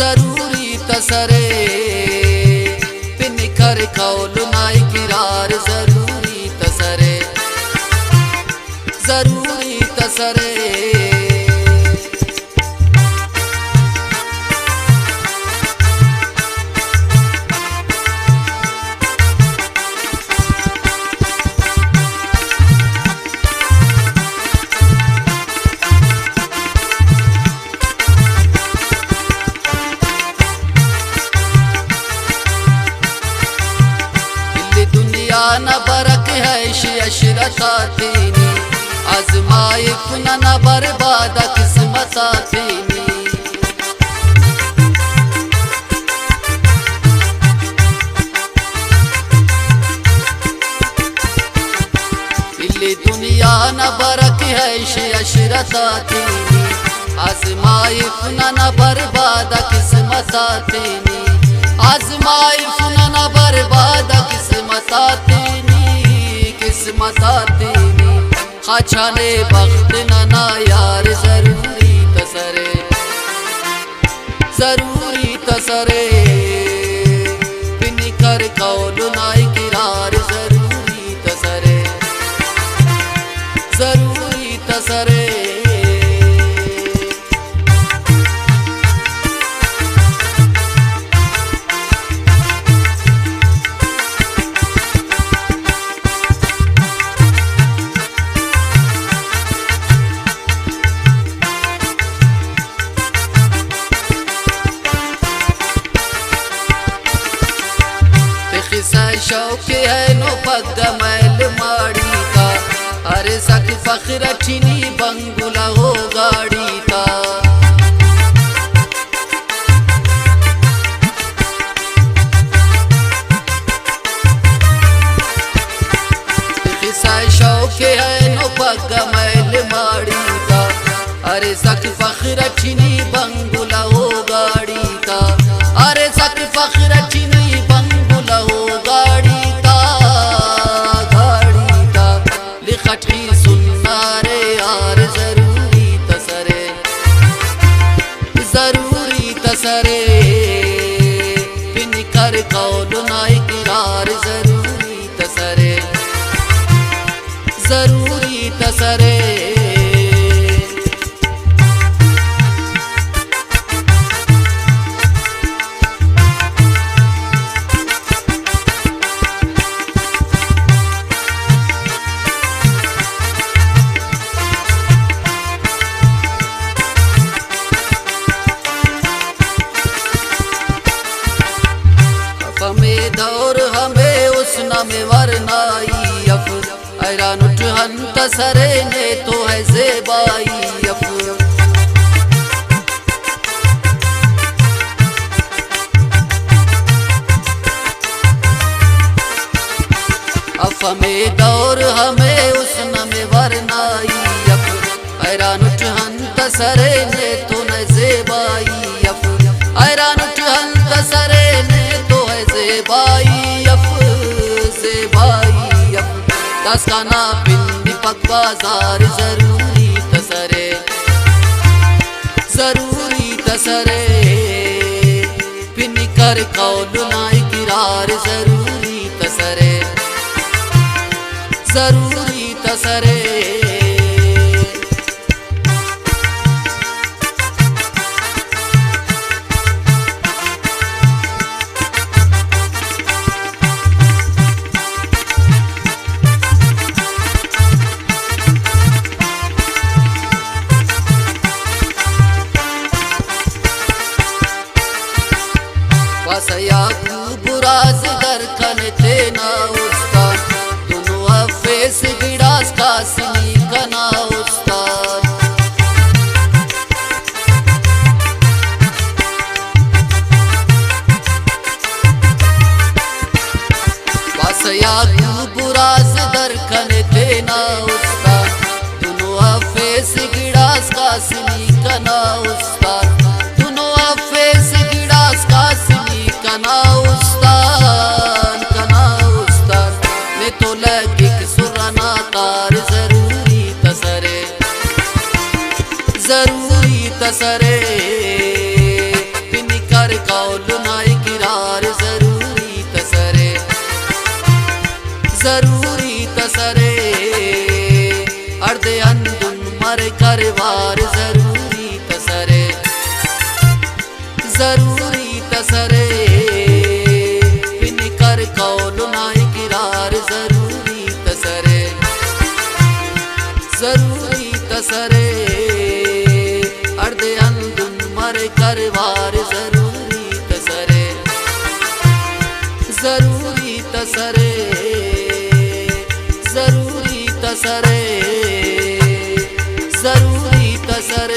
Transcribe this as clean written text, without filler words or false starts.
जरूरी तसरे पिनिकर कौल नाई किरार जरूरी तसरे जरूरी तसरे न बरक है अशरता थीनी आजमाइफ न बर्बाद किस्मता थीनी इल्ली दुनिया न बरक है अशरता थीनी आजमाइफ न बर्बाद किस्मता थीनी आजमाइफ न बर्बाद किस्मता किस्मतातीनी खाचाले वक्त ना यार जरूरी तसरे जरूरी तसरे पिनिकर कौल नाई किरार जरूरी तसरे जरूरी तसरे शौक है नो पग मैल माड़ी का अरे सक फख्र चीनी बंगुला हो गाड़ी का शौक है नो पग मैल माड़ी का अरे सक फख्र चीनी बंगुला हो गाड़ी का अरे सक फख्र चीनी बंगुला हो जरूरी तसरे पिनिकर कौल नाई किरार जरूरी तसरे जरूरी तसरे हमें दौर हमें उसना में वरनाई अफ ऐरान उठहन तसरे ने तो है ज़ेबाई अफ हमें दौर हमें उसना में वरनाई अफ ऐरान उठहन तसरे ने तो है ज़ेबाई अफ ऐरान उठहन तसरे ने ज़ेबाई अफ दस्ताना पिंडी पक बाजार जरूरी तसरे जरूरी तसरे पिनिकर कौल नाई किरार जरूरी तसरे जरूरी तसरे बुराज दरकन तेना उस्ताद दोनों अफेस गिड़ास कासिनी कना उस्ताद बसया बुराज दरकन तेना उस्ताद दोनों अफेस गिड़ास कासिनी कना उस्ताद दोनों अफेस गिड़ास कासिनी कना उस्ताद ने तो लगी सुराना तार जरूरी तसरे जरूरी तसरे पिनिकर करवार जरूरी तसरे, जरूरी तसरे बिन कर कौल नाई किरार जरूरी तसरे, जरूरी तसरे अर्धे अंदुन मर करवार जरूरी तसरे, जरूरी तसरे, जरूरी तसरे, जरूरी तसरे।